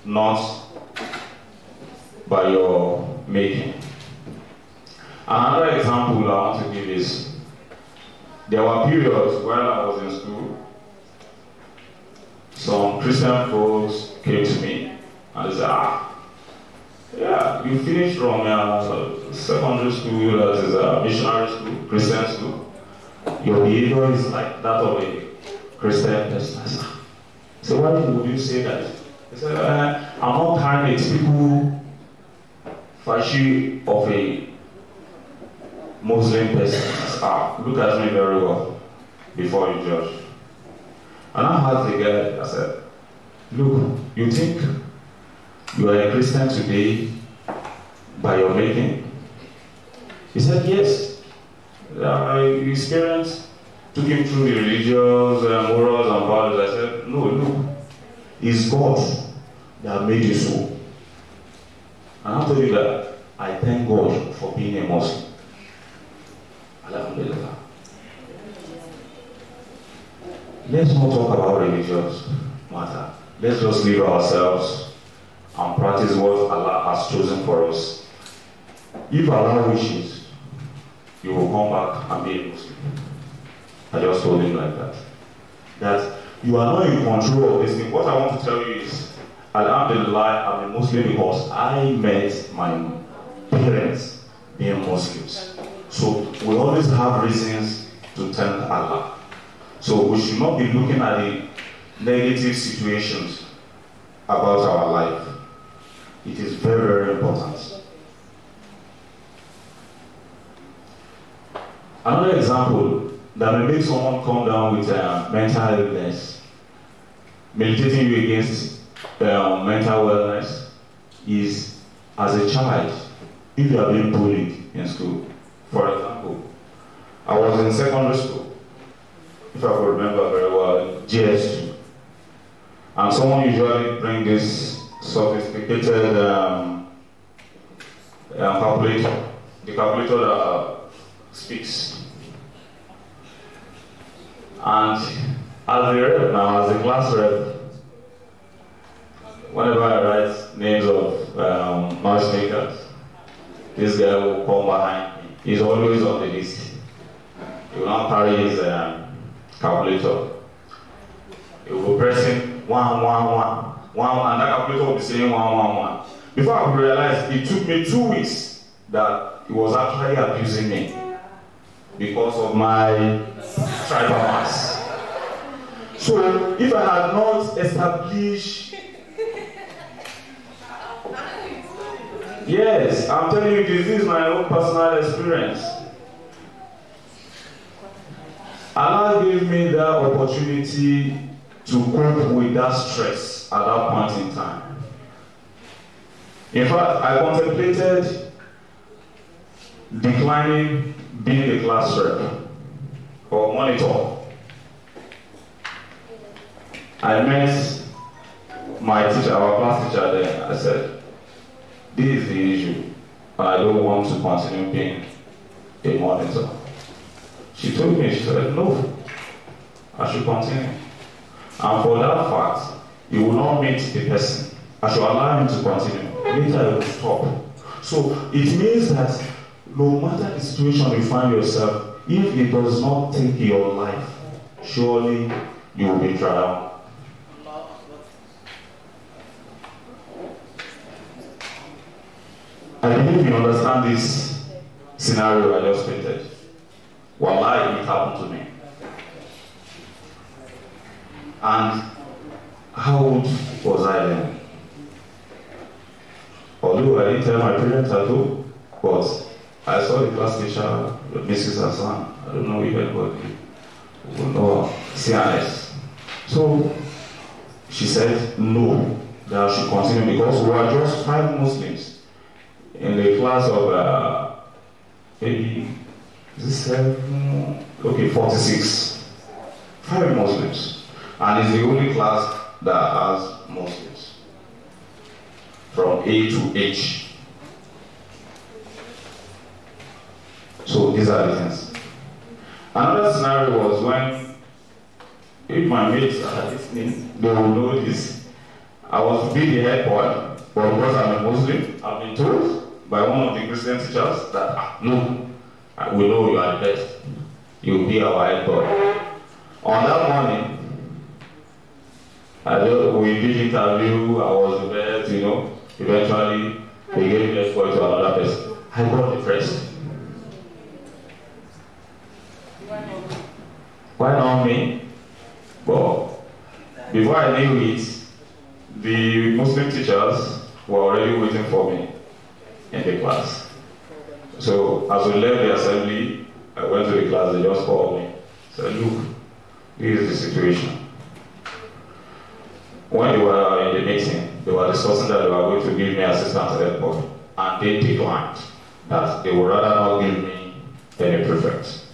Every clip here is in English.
not by your making. Another example I want to give is, there were periods when I was in school, some Christian folks came to me and they said, yeah, you finished from secondary school, that is missionary school, Christian school. Your behavior is like that of a Christian person. I said, so why would you say that? He said, I'm not carrying a typical fashion of a Muslim person. Look at me very well before you judge. And I asked the guy, I said, look, you think you are a Christian today by your making? He said, yes. My experience took him through the religious, morals and values. I said, no, look, it's God that made you so. And I'll tell you that I thank God for being a Muslim. Alhamdulillah. Let's not talk about religious matter. Let's just leave ourselves and practice what Allah has chosen for us. If Allah wishes, you will come back and be a Muslim. I just told him like that. That you are not in control of this thing. What I want to tell you is, Alhamdulillah, I'm a Muslim because I met my parents being Muslims. So we always have reasons to thank Allah. So we should not be looking at the negative situations about our life. It is very, very important. Another example that may make someone come down with mental illness, militating you against mental wellness, is as a child, if you are being bullied in school. For example, I was in secondary school, if I could remember very well, GS2. And someone usually bring this sophisticated calculator, the calculator that speaks. And as the rep now, as the class rep, whenever I write names of noise makers, this guy will come behind me. He's always on the list. He will not carry his calculator. He will be pressing 111, and that calculator will be saying 111. Before I realized, it took me 2 weeks that he was actually abusing me because of my tribal mass. So if I had not established, yes, I'm telling you, this is my own personal experience. Allah gave me that opportunity to cope with that stress at that point in time. In fact, I contemplated declining being the class rep or monitor. I met my teacher, our class teacher there. I said, this is the issue, and I don't want to continue being a monitor. She told me, she said, no, I should continue. And for that fact, you will not meet the person. I should allow him to continue. Later, he will stop. So it means that no matter the situation you find yourself, if it does not take your life, surely you will be trial. I believe you understand this scenario I just painted. Wallahi, it happened to me. And how old was I then? Although I didn't tell my parents at all, but I saw the class teacher, Mrs. Hassan. I don't know if anybody will know CNS. So she said no, that I should continue because we were just 5 Muslims in the class of maybe, is this 7? Okay, 46. 5 Muslims. And it's the only class that has Muslims. From A to H. So these are the things. Another scenario was when, if my mates are listening, they will know this. I was to be the head boy, but because I'm a Muslim, I've been told by one of the Christian teachers that, no, we know you are the best. You'll be our head boy. On that morning, we did interview, I was the best, Eventually, they gave me head boy to another person. I got depressed. Why not me? Well, before I knew it, the Muslim teachers were already waiting for me in the class. So as we left the assembly, I went to the class, they just called me. Said, look, this is the situation. When they were in the meeting, they were discussing that they were going to give me assistant head boy, and they declined that they would rather not give me any prefect.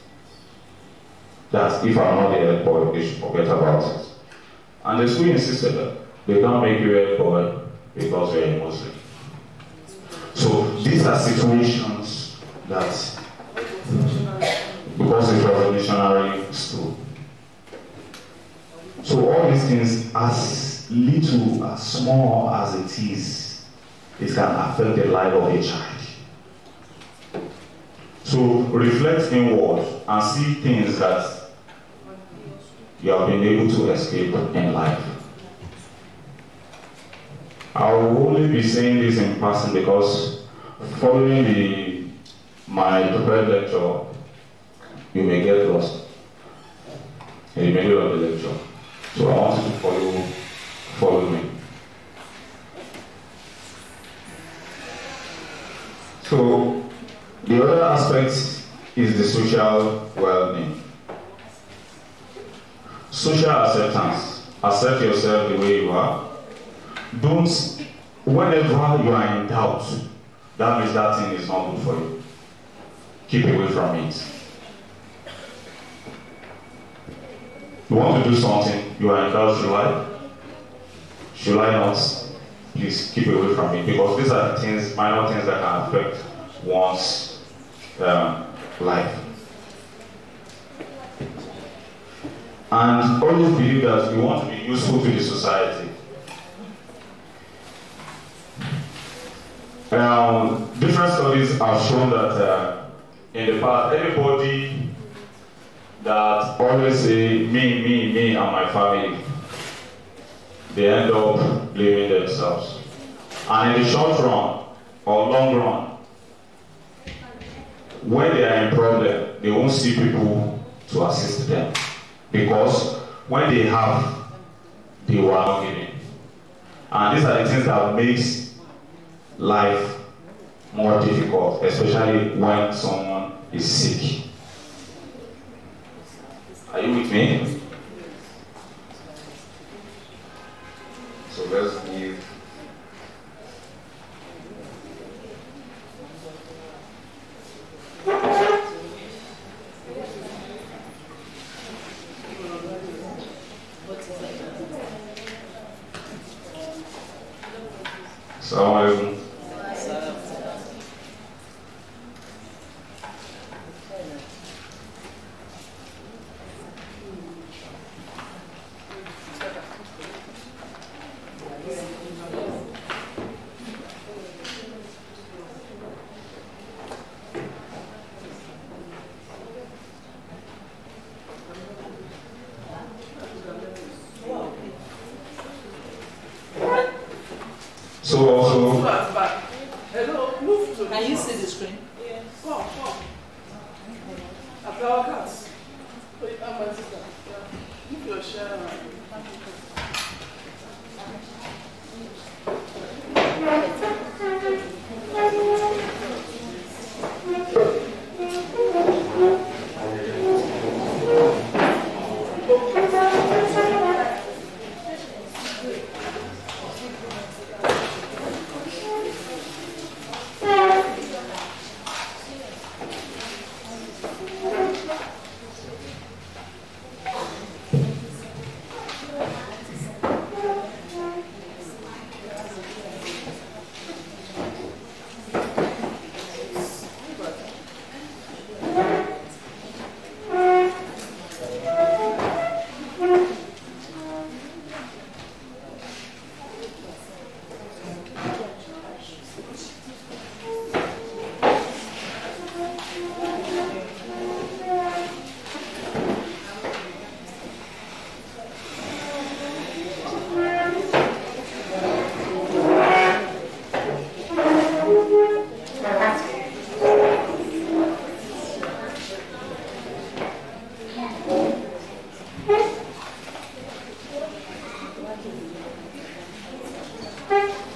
That if I'm not the head boy, they should forget about it. And the school insisted that they can't make you head boy because you're a Muslim. So these are situations that, because it's revolutionary school. So all these things, as little, as small as it is, it can affect the life of a child. So reflect inward and see things that you have been able to escape in life. I will only be saying this in passing because following my prepared lecture, you may get lost in the middle of the lecture. So I want you to follow me. So the other aspect is the social well-being. Social acceptance. Accept yourself the way you are. Don't, whenever you are in doubt, that means that thing is not good for you. Keep away from it. You want to do something, you are in doubt, should I not? Please keep away from it, because these are the things, minor things that can affect one's life. And always believe that you want to be useful to the society. Different studies have shown that in the past, anybody that always say me and my family, they end up blaming themselves. And in the short run or long run, when they are in problem, they won't see people to assist them. Because when they have, they were not giving. And these are the things that makes life more difficult, especially when someone is sick. Are you with me? So let's give. Assalamu alaikum. So also, hello, move to. Can you see the screen? Yes. Come. Applause class. Put it on my sister. Move your share.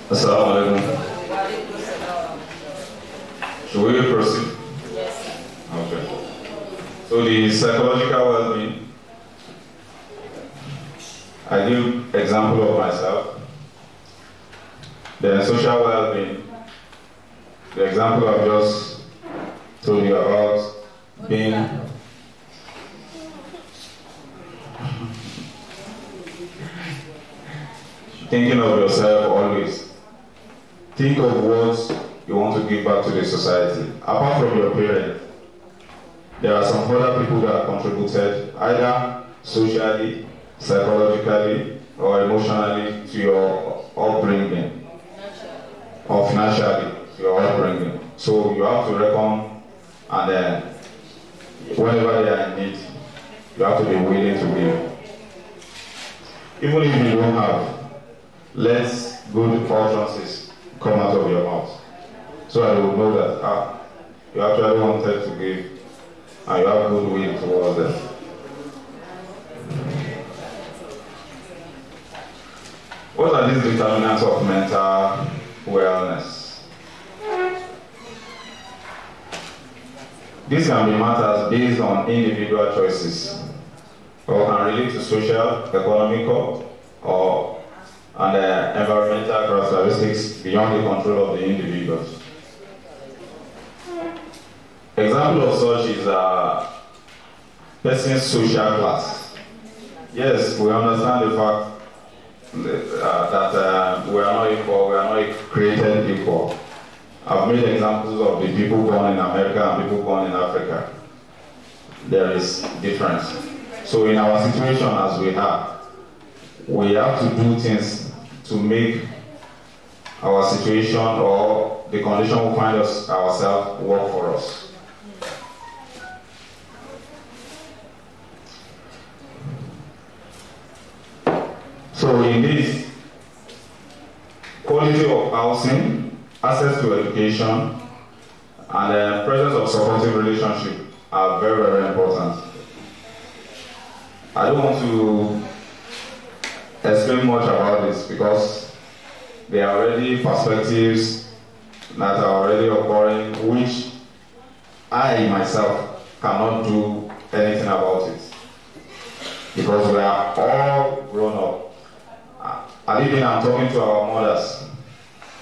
Assalamu alaikum. Should we proceed? Yes. Okay. So the psychological well-being, I give example of myself. The social well-being, the example I've just told you about being thinking of yourself always. Think of what you want to give back to the society. Apart from your parents, there are some other people that have contributed either socially, psychologically, or emotionally to your upbringing, or financially to your upbringing. So you have to reckon, and then whenever they are in need, you have to be willing to give. Even if you don't have, let good utterances come out of your mouth, so I will know that you actually wanted to give, and you have good will towards them. What are these determinants of mental wellness? These can be matters based on individual choices, or can relate to social, economical, or environmental characteristics beyond the control of the individuals. Example of such is person's social class. Yes, we understand the fact that we are not equal, we are not created equal. I've made examples of the people born in America and people born in Africa. There is difference. So in our situation as we have to do things to make our situation or the condition we find ourselves work for us. So in this, quality of housing, access to education, and the presence of supportive relationship are very, very important. I don't want to explain much about this because there are already perspectives that are already occurring, which I myself cannot do anything about it, because we are all grown up. And even I'm talking to our mothers,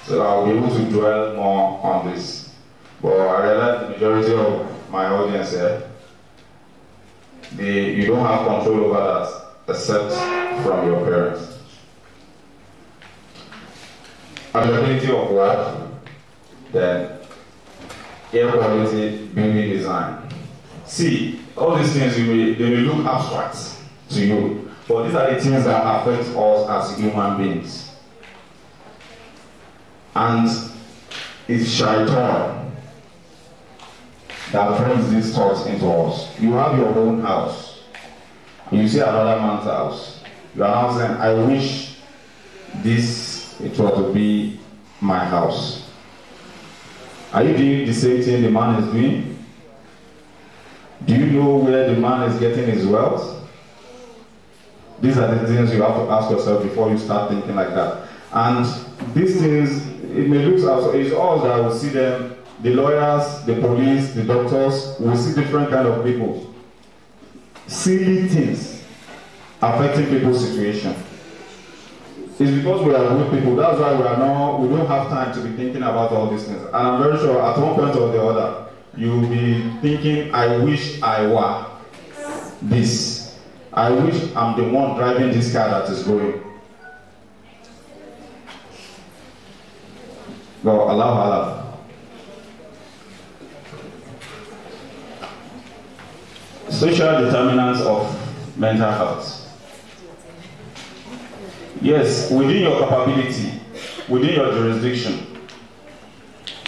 so I'll be able to dwell more on this. But I realize the majority of my audience here, you don't have control over that except from your parents. Availability of work, then air quality, building design. See, all these things they may look abstract to you, but these are the things that affect us as human beings. And it's shaitan that brings these thoughts into us. You have your own house, you see another man's house, you are now saying, I wish it were to be my house. Are you doing the same thing the man is doing? Do you know where the man is getting his wealth? These are the things you have to ask yourself before you start thinking like that. And these things, it may look as it's all that will see them, the lawyers, the police, the doctors, will see different kind of people. Silly things affecting people's situation. It's because we are good people, that's why we don't have time to be thinking about all these things. And I'm very sure at one point or the other, you'll be thinking, I wish I were this. I wish I'm the one driving this car that is going. Go, Allah. Social determinants of mental health. Yes, within your capability, within your jurisdiction.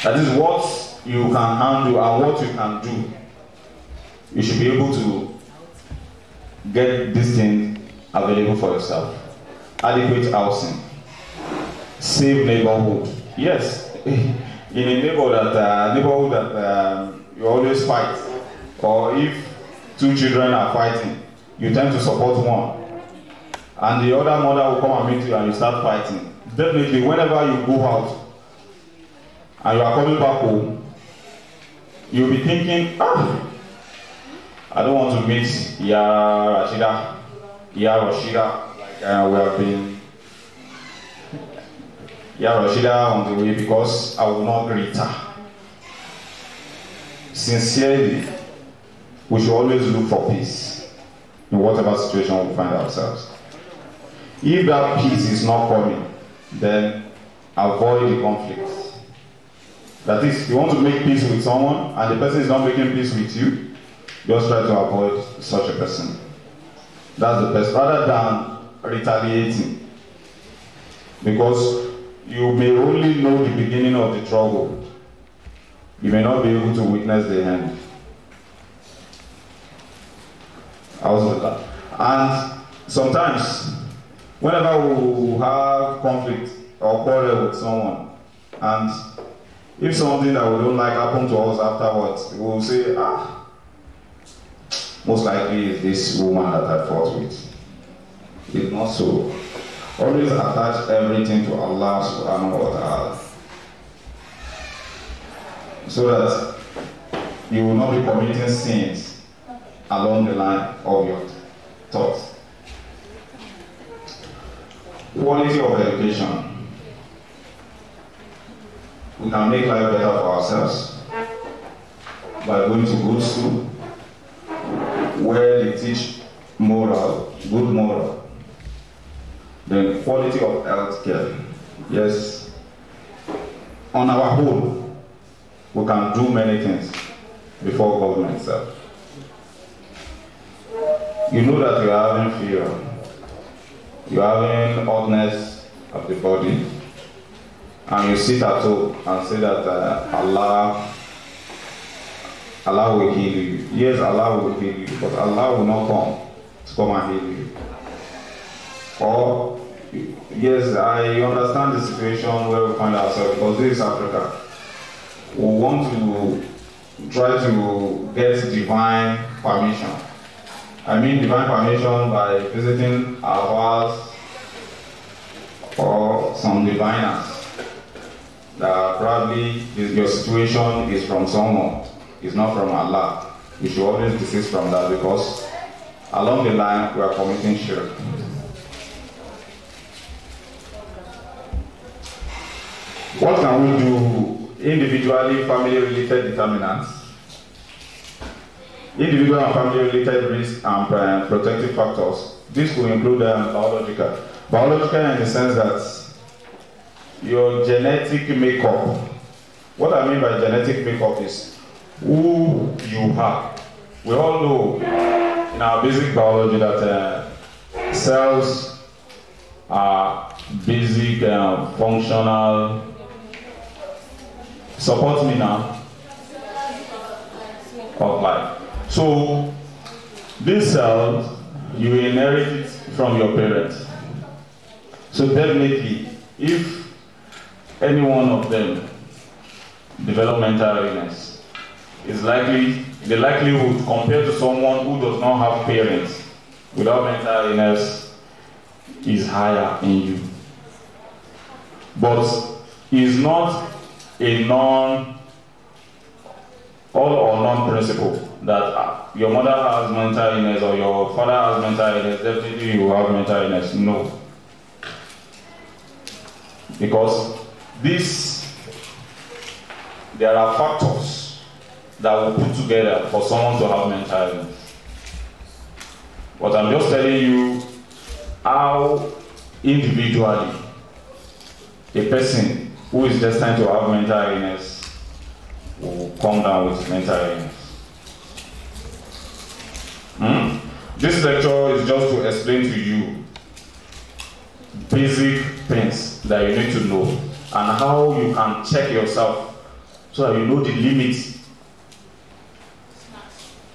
That is what you can handle and what you can do. You should be able to get this thing available for yourself. Adequate housing. Safe neighborhood. Yes, in a neighborhood that you always fight, or if two children are fighting, you tend to support one, and the other mother will come and meet you and you start fighting. definitely whenever you go out and you are coming back home, you'll be thinking, I don't want to meet Ya Rashida, like we have been Ya Rashida on the way, because I will not greet her. Sincerely, we should always look for peace in whatever situation we find ourselves. If that peace is not coming, then avoid the conflict. That is, you want to make peace with someone and the person is not making peace with you, just try to avoid such a person. That's the best, rather than retaliating. Because you may only know the beginning of the trouble. You may not be able to witness the end. And sometimes, whenever we have conflict or quarrel with someone, and if something that we don't like happens to us afterwards, we will say, most likely it's this woman that I fought with. It's not so. Always attach everything to Allah subhanahu wa ta'ala, so that you will not be committing sins along the line of your thoughts. Quality of education. We can make life better for ourselves by going to good school, where they teach moral, good moral. Then quality of health care. Yes, on our own, we can do many things before government itself. You know that you are having fear, you are having hotness of the body, and you sit at home and say that Allah will heal you. Yes, Allah will heal you, but Allah will not come and heal you. Or, yes, I understand the situation where we find ourselves, because this is Africa. We want to try to get divine permission. I mean divine permission by visiting our house or some diviners. That probably your situation is from someone, it's not from Allah. You should always desist from that, because along the line we are committing shirk. What can we do individually, family-related determinants? Individual and family-related risks and protective factors. This will include biological. Biological in the sense that your genetic makeup. What I mean by genetic makeup is who you are. We all know in our basic biology that cells are basic, functional. Support me now. Of life. So these cells, you inherit it from your parents. So definitely, if any one of them develop mental illness, is likely, the likelihood compared to someone who does not have parents without mental illness is higher in you. But is not a all or none principle that your mother has mental illness or your father has mental illness, definitely you have mental illness. No. Because there are factors that will put together for someone to have mental illness. But I'm just telling you how individually a person who is destined to have mental illness will come down with mental illness. This lecture is just to explain to you basic things that you need to know and how you can check yourself so that you know the limits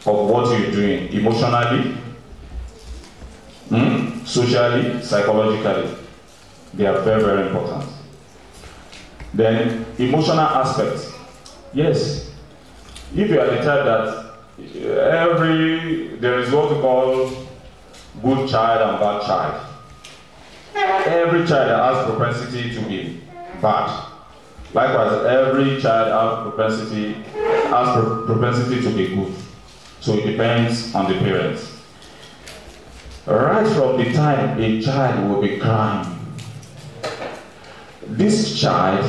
of what you're doing emotionally, socially, psychologically. They are very, very important. Then emotional aspects. Yes, if you are the type that there is what we call good child and bad child. every child has propensity to be bad. Likewise, every child has propensity to be good. So it depends on the parents. Right from the time a child will be crying, this child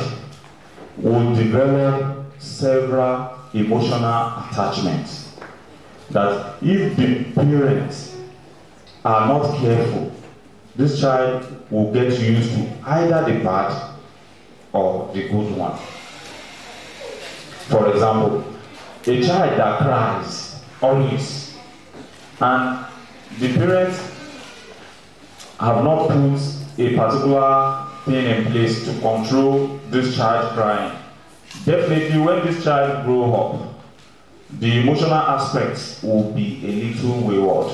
will develop several emotional attachments that if the parents are not careful, this child will get used to either the bad or the good one. For example, a child that cries always, and the parents have not put a particular thing in place to control this child crying. Definitely when this child grows up, the emotional aspects will be a little wayward.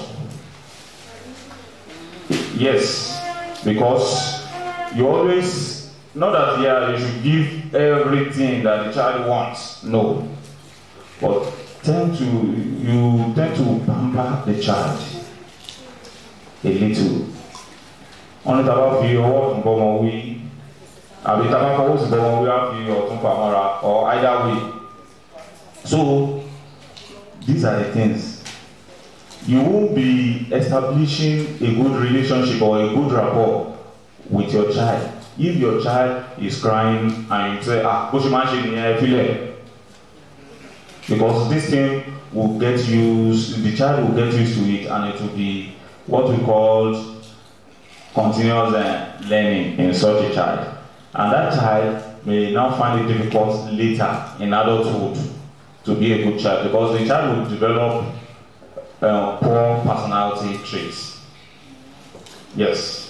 Yes, because you always, not that you should give everything that the child wants, no. But you tend to pamper the child a little. Only about fi ọwọ́ nǹkan wọn wí, àbí tá bá fọwọ́ sí wọn wí á fi ọ̀tún fa mọ́ra, or either way. So these are the things. You won't be establishing a good relationship or a good rapport with your child if your child is crying and you say, bó ṣe máa ń ṣe nìyẹn, feel it. Because this thing will get used, the child will get used to it, and it will be what we call continuous learning in such a child. And that child may now find it difficult later in adulthood to be a good child, because the child will develop poor personality traits. Yes.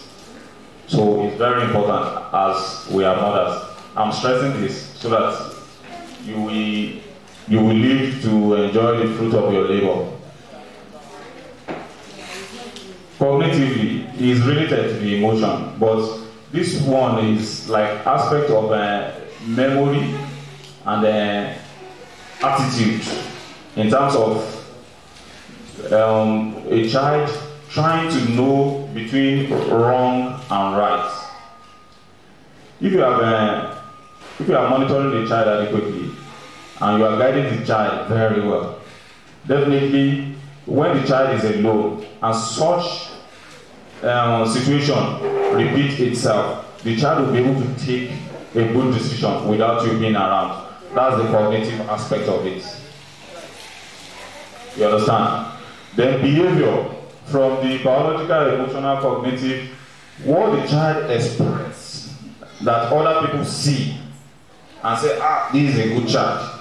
So it's very important as we are mothers. I'm stressing this so that you will live to enjoy the fruit of your labor. Cognitively, it is related to the emotion, but this one is like aspect of memory and attitude in terms of a child trying to know between wrong and right. If you are monitoring the child adequately and you are guiding the child very well, definitely when the child is alone and such situation repeats itself, the child will be able to take a good decision without you being around. That's the cognitive aspect of it. You understand? Then behavior, from the biological, emotional, cognitive, what the child expresses that other people see and say, this is a good child,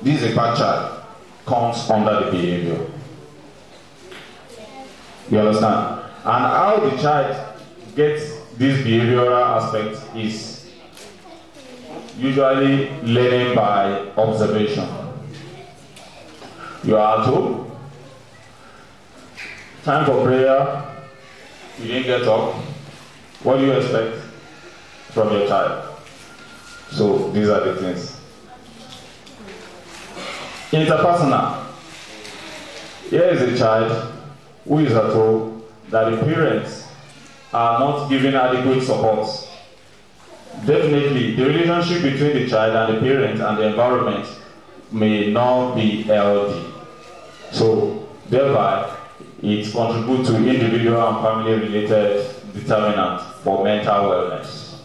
this is a bad child, comes under the behavior. You understand? And how the child gets this behavioral aspect is usually learning by observation. You are at home, time for prayer, you didn't get up. What do you expect from your child? So these are the things. Interpersonal. Here is a child who is at home that the parents are not giving adequate support. Definitely, the relationship between the child and the parent and the environment may not be healthy. So, thereby, it contributes to individual and family-related determinants for mental wellness.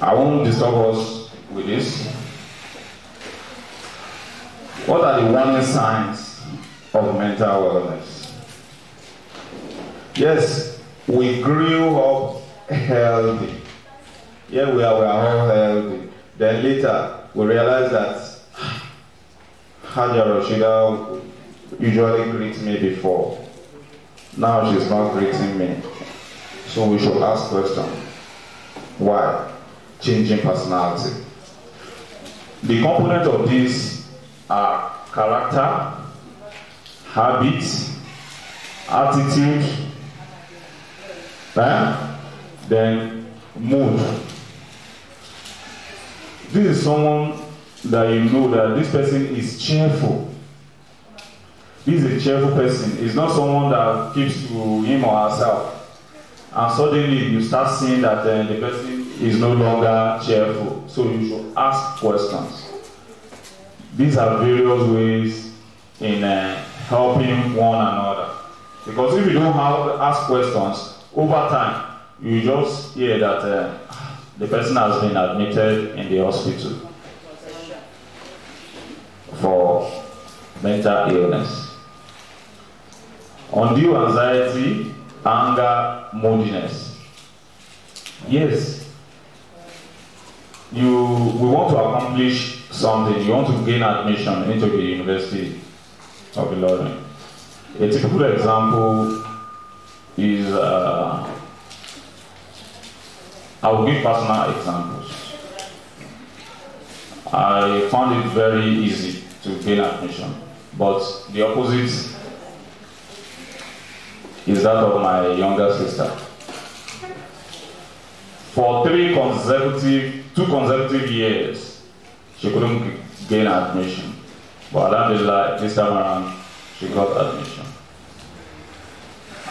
I won't disturb us with this. What are the warning signs of mental wellness? Yes, we grew up healthy. Yeah, we are all healthy. Then later, we realize that Haja Rashida usually greets me before. Now she's not greeting me. So we should ask questions. Why? Changing personality. The component of this are character, habits, attitude, then mood. This is someone that you know that this person is cheerful. this is a cheerful person. It's not someone that keeps to him or herself. And suddenly you start seeing that the person is no longer cheerful. So you should ask questions. These are various ways in helping one another. Because if you don't ask questions, over time, you just hear that the person has been admitted in the hospital for mental illness. Undue anxiety, anger, moodiness. Yes, we want to accomplish something. You want to gain admission into the University of Ilorin. A typical example is, I will give personal examples. I found it very easy to gain admission, but the opposite is that of my younger sister. For 2 consecutive years, she couldn't gain admission. But alhamdulillah, this time around, she got admission.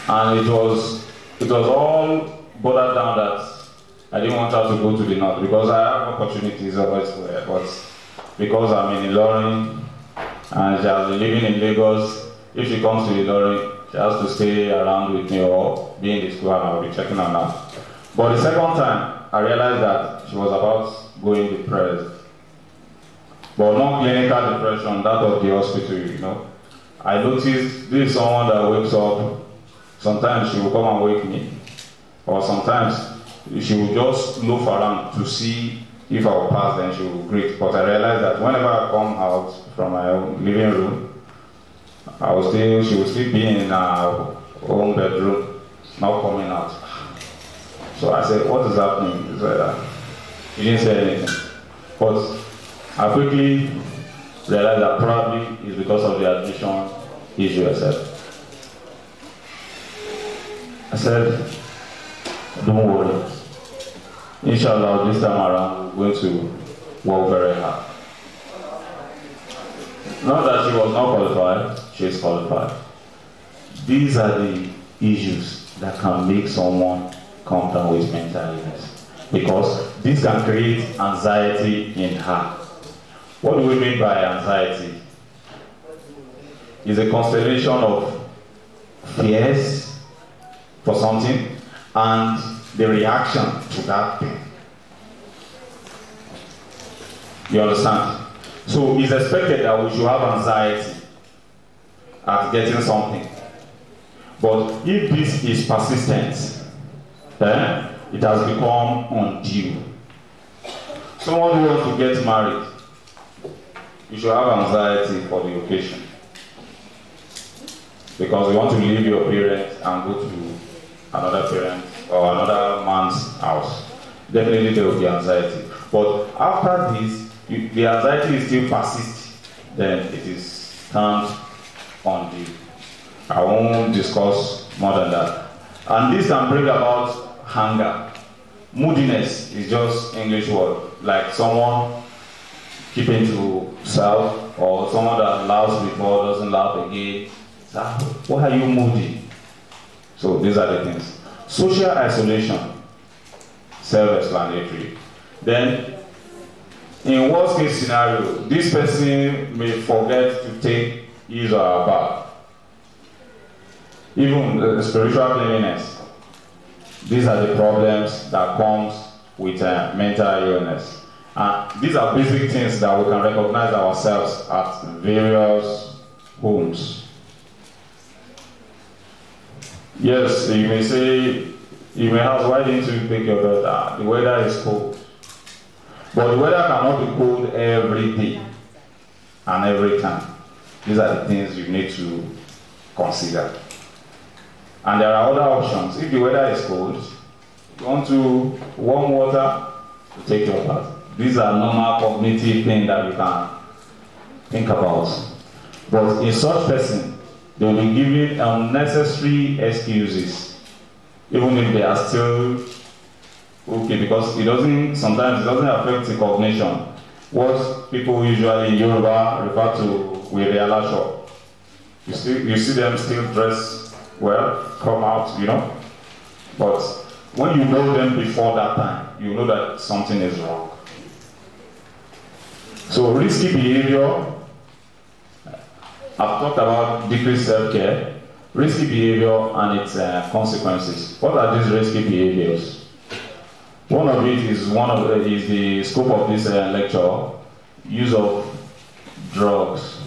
And it was all bothered down that I didn't want her to go to the north because I have opportunities elsewhere. But because I'm in Ilorin and she has been living in Lagos, if she comes to Ilorin, she has to stay around with me or be in the school and I'll be checking on her. But the second time, I realized that she was about going depressed. But not clinical depression, that of the hospital, you know. I noticed this is someone that wakes up, sometimes she will come and wake me, or sometimes she will just loaf around to see if I will pass, then she will greet. But I realized that whenever I come out from my own living room, she will still be in her own bedroom, not coming out. So I said, what is happening? He said, he didn't say anything. But I quickly realized that probably it's because of the admission issue herself. I said, don't worry. Inshallah, this time around, we're going to work very hard. Not that she was not qualified, she is qualified. These are the issues that can make someone come down with mental illness, because this can create anxiety in her. What do we mean by anxiety? It's a constellation of fears for something and the reaction to that thing. You understand? So it's expected that we should have anxiety at getting something. But if this is persistent, then it has become undue. Someone who wants to get married, you should have anxiety for the occasion. Because you want to leave your parents and go to another parent or another man's house. Definitely there will be anxiety. But after this, the anxiety is still persists, then it is turned undue. I won't discuss more than that. And this can bring about anger. Moodiness is just English word, like someone keeping to self, or someone that laughs before doesn't laugh again. Why are you moody? So these are the things. Social isolation, self-explanatory. Then, in worst case scenario, this person may forget to take his or her bath. Even spiritual cleanliness. These are the problems that comes with mental illness. These are basic things that we can recognize ourselves at various homes. Yes, you may say, you may ask, why didn't you take your daughter? The weather is cold. But the weather cannot be cold every day and every time. These are the things you need to consider. And there are other options. If the weather is cold, you want to warm water to take your bath. These are normal cognitive things that you can think about. But in such person, they will be giving unnecessary excuses, even if they are still okay, because sometimes it doesn't affect the cognition. What people usually in Yoruba refer to with realisation. You see them still dress well, come out, you know. But when you know them before that time, you know that something is wrong. So risky behavior, I've talked about decreased self-care, risky behavior and its consequences. What are these risky behaviors? One of it is the scope of this lecture, use of drugs.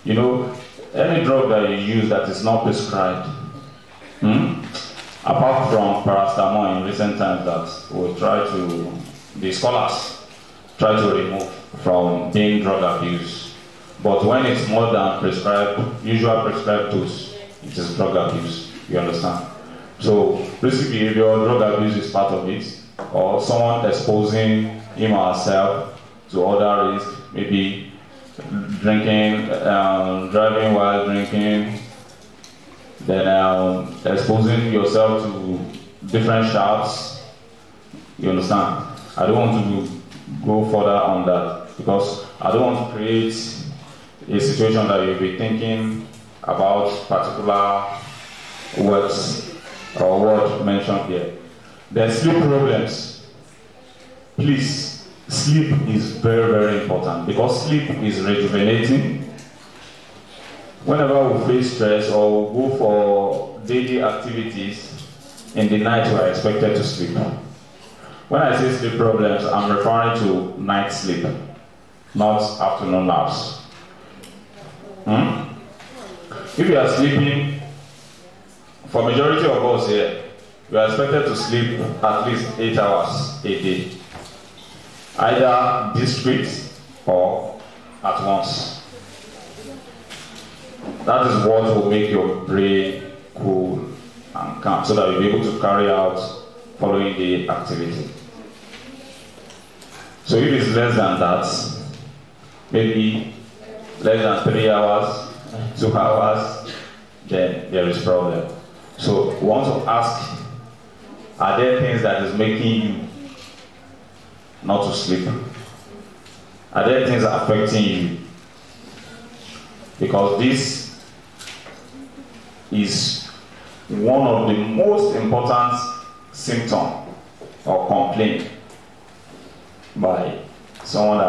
You know, any drug that you use that is not prescribed, apart from paracetamol in recent times that the scholars try to remove from being drug abuse. But when it's more than usual prescribed dose, it is drug abuse, you understand? So risky behavior, drug abuse is part of it, or someone exposing him or herself to other risks, maybe drinking, driving while drinking, then exposing yourself to different sharps, you understand? I don't want to go further on that because I don't want to create a situation that you'll be thinking about particular words or word mentioned here. Then sleep problems. Please, sleep is very, very important because sleep is rejuvenating. Whenever we face stress or we go for daily activities, in the night we are expected to sleep. When I say sleep problems, I'm referring to night sleep, not afternoon naps. If you are sleeping, for majority of us here, you are expected to sleep at least 8 hours a day, either discrete or at once. That is what will make your brain cool and calm, so that you'll be able to carry out following the activity. So if it's less than that, maybe less than 3 hours, 2 hours, then there is problem. So we want to ask, are there things that is making you not to sleep? Are there things affecting you? Because this is one of the most important symptoms or complaint by someone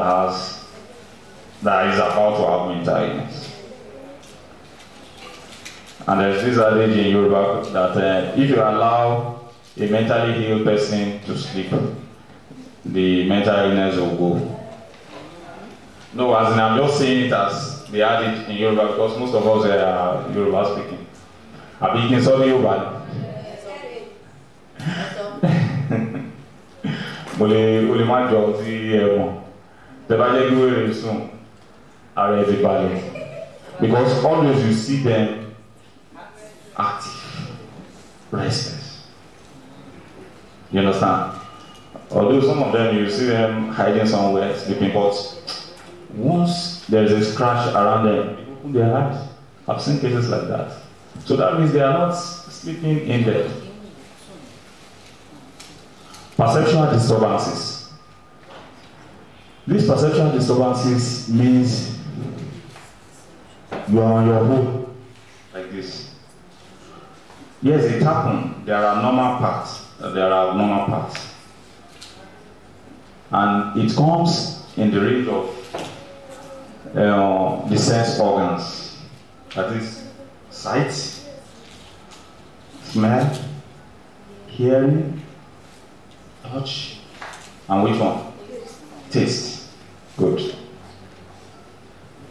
that is about to have mental illness. And there's this adage in Yoruba that if you allow a mentally ill person to sleep, the mental illness will go. No, as in, I'm just saying it as the adage in Yoruba because most of us are Yoruba speaking. I'm speaking sorry Yoruba. Ole ma jọ ti ẹ̀wọ̀n tẹ́ bá jẹ́ gbé sùn ara ẹ̀ ti balẹ̀ because always you see them active, restless. You understand? Although some of them you see them hiding somewhere, sleeping, but once there is a scratch around them, they open their eyes. I've seen cases like that. So that means they are not sleeping in bed. Perceptual disturbances. These perceptual disturbances means you are on your own, like this. Yes, it happens. There are normal parts. There are abnormal parts. And it comes in the range of the sense organs. That is sight, smell, hearing, touch, and which one? Taste. Good.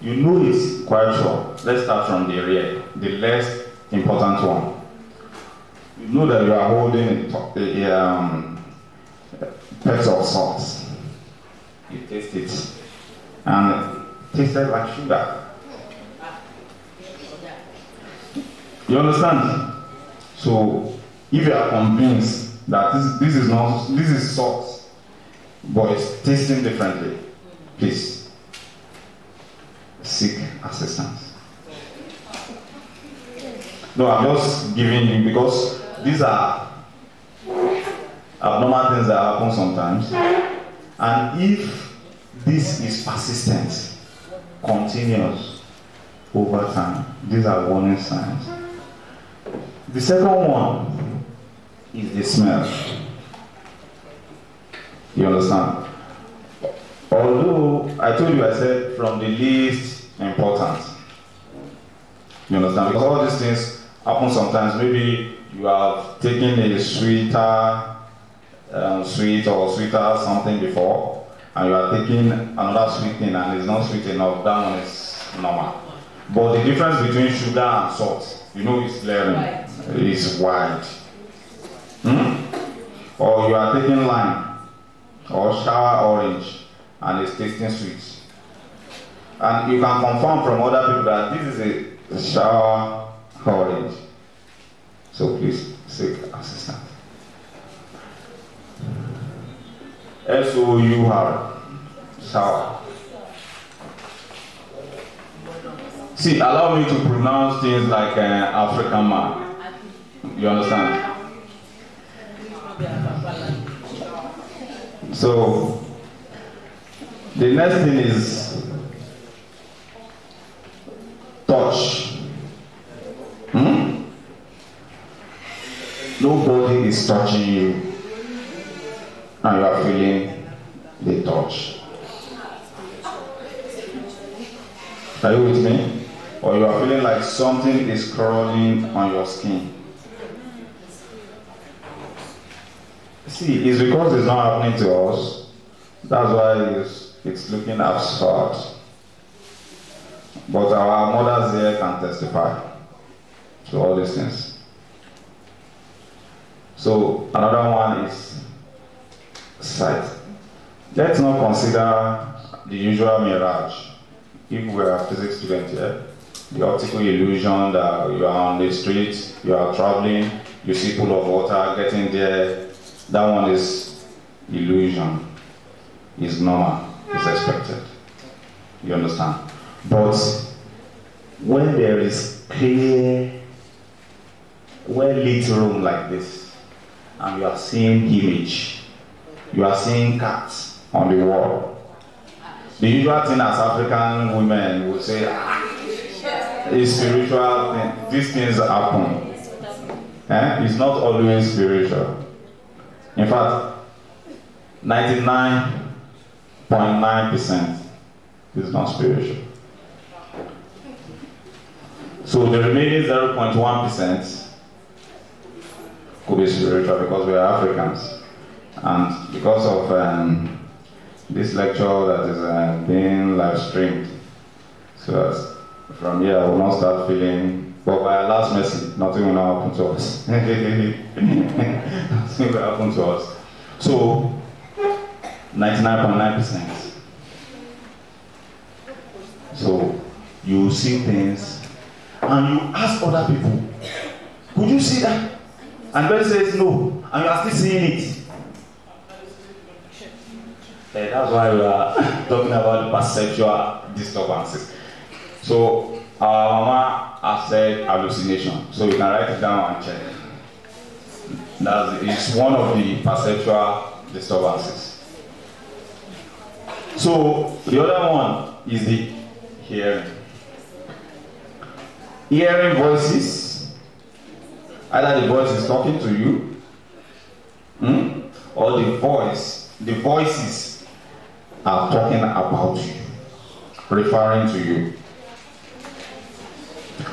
You know it quite sure. Let's start from the rear, the less important one. You know that you are holding a pecks of salt. You taste it, and it tasted like sugar. You understand? So, if you are convinced that this is salt, but it's tasting differently, please seek assistance. No, I'm just giving you because these are abnormal things that happen sometimes, and if this is persistent, continuous, over time. These are warning signs. The second one is the smell. You understand? Although I told you, I said from the least important. You understand? Because all these things happen sometimes. Maybe you have taken a sweeter sweet or sweeter something before, and you are taking another sweet thing and it's not sweet enough. That one is normal. But the difference between sugar and salt, you know, is glaring. It's wide. Or you are taking lime or shower orange and it's tasting sweet. And you can confirm from other people that this is a shower orange. So please seek assistance. S-O-U-R, sour. See, allow me to pronounce things like an African man. You understand? So, the next thing is touch. Nobody is touching you, and you are feeling the touch. Are you with me? Or you are feeling like something is crawling on your skin. See, it's because it's not happening to us. That's why it's looking absurd. But our mothers here can testify to all these things. So another one is sight. Let's not consider the usual mirage. If we are physics students here, the optical illusion that you are on the street, you are traveling, you see pool of water, getting there, that one is illusion. It's normal, it's expected. You understand? But when there is clear, well-lit room like this, and you are seeing image, you are seeing cats on the wall, the usual thing as African women would say, it's spiritual thing. These things happen. It's not always spiritual. In fact, 99.9% is not spiritual. So the remaining 0.1% could be spiritual because we are Africans. And because of this lecture that is being live streamed, so that from here I will not start feeling, but by Allah's mercy, nothing will not happen to us. Nothing will happen to us. So 99.9%. So you see things and you ask other people, could you see that? And Ben says no, and you are still seeing it. That's why we are talking about the perceptual disturbances. So our mama has said hallucination. So you can write it down and check. It's one of the perceptual disturbances. So the other one is the hearing. Hearing voices. Either the voice is talking to you, or the voices are talking about you, referring to you.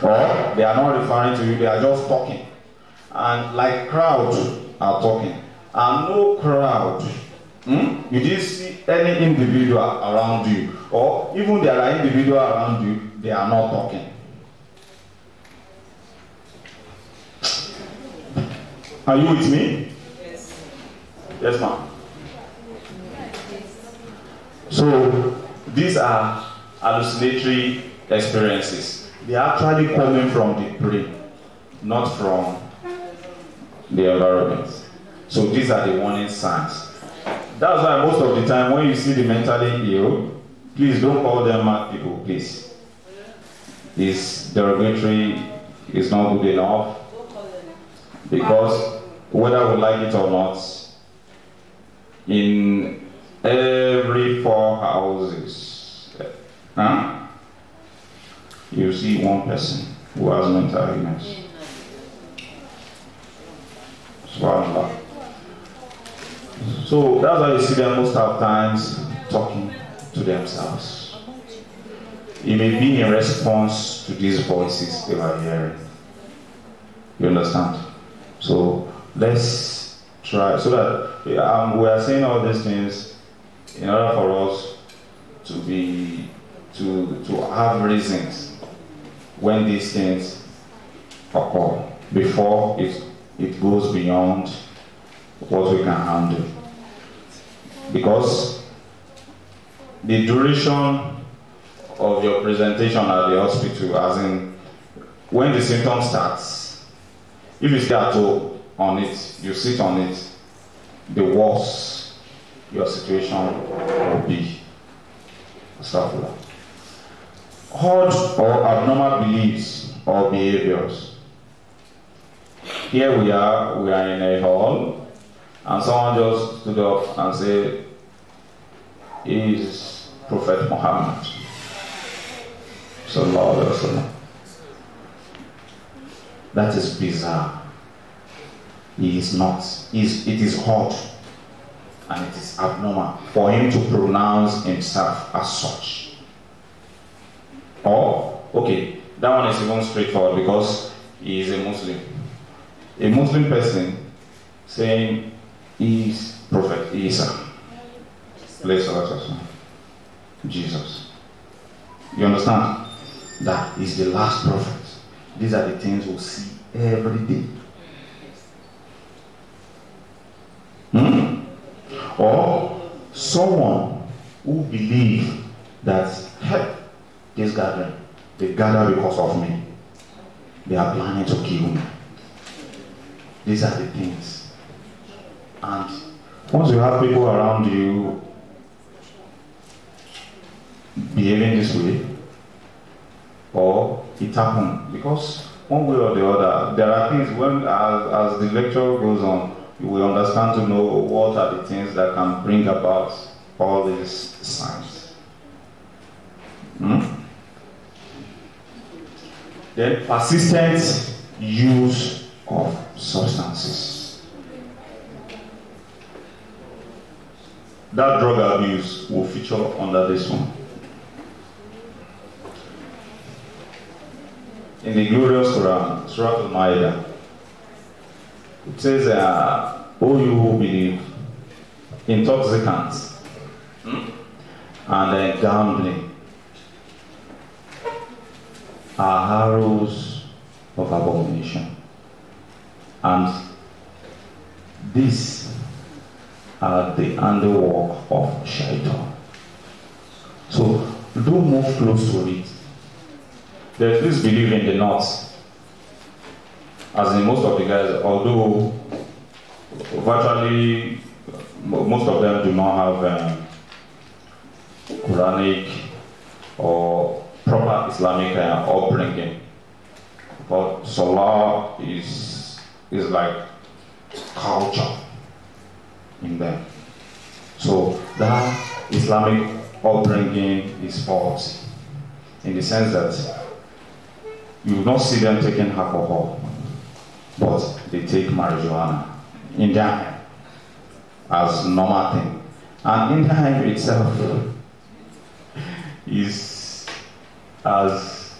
Or they are not referring to you, they are just talking. And like crowds are talking. And no crowd, you didn't see any individual around you. Or even there are individuals around you, they are not talking. Are you with me? Yes. Yes, ma'am. So these are hallucinatory experiences. They are actually coming from the brain, not from the environment. So these are the warning signs. That's why most of the time when you see the mentally ill, please don't call them mad people, please. It's derogatory, it's not good enough. Because whether we like it or not, in every 4 houses, you see one person who has mental illness. Subhanallah. So that's why you see them most of times talking to themselves. It may be in response to these voices they are hearing. You understand? So let's try, so that we are saying all these things in order for us to be to have reasons when these things occur before it goes beyond what we can handle. Because the duration of your presentation at the hospital, as in when the symptom starts, if you stay at home on it, you sit on it, the worse your situation will be. Odd or abnormal beliefs or behaviors. Here we are in a hall, and someone just stood up and said, "He is Prophet Muhammad." Sallallahu Alaihi Wasallam. That is bizarre. He is not. It is odd and it is abnormal for him to pronounce himself as such. Or, okay, that one is even straightforward because he is a Muslim. A Muslim person saying he is Prophet Isa. Jesus. You understand? That is the last prophet. These are the things we'll see every day. Or someone who believes that, hey, this gathering, they gather because of me. They are planning to kill me. These are the things. And once you have people around you behaving this way, or it happens, because one way or the other, there are things when, as the lecture goes on, you will understand to know what are the things that can bring about all these signs. Then persistent use of substances. That drug abuse will feature under this one. In the glorious Quran, Surah Al-Ma'idah, it says, "O you who believe, intoxicants and gambling are arrows of abomination, and these are the handiwork of Shaitan." So don't move close to it. There's this belief in the north, as in most of the guys, although virtually most of them do not have Quranic or proper Islamic upbringing, but Salah is like culture in them. So that Islamic upbringing is faulty, in the sense that you will not see them taking alcohol, but they take marijuana in their hand as normal thing. And in the hand itself is as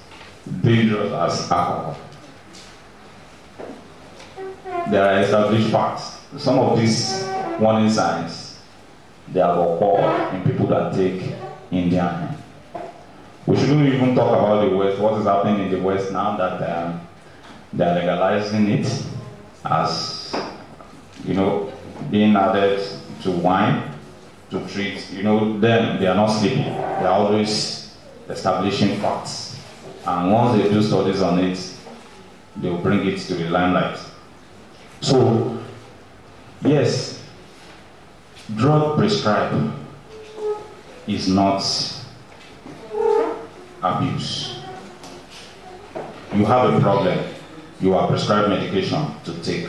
dangerous as alcohol. There are established facts. Some of these warning signs, they have occurred in people that take Indian hand. We shouldn't even talk about the West, what is happening in the West now that they are legalizing it as, being added to wine to treat, them, they are not sleeping. They are always establishing facts. And once they do studies on it, they will bring it to the limelight. So, yes, drug prescribed is not abuse. You have a problem, you are prescribed medication to take.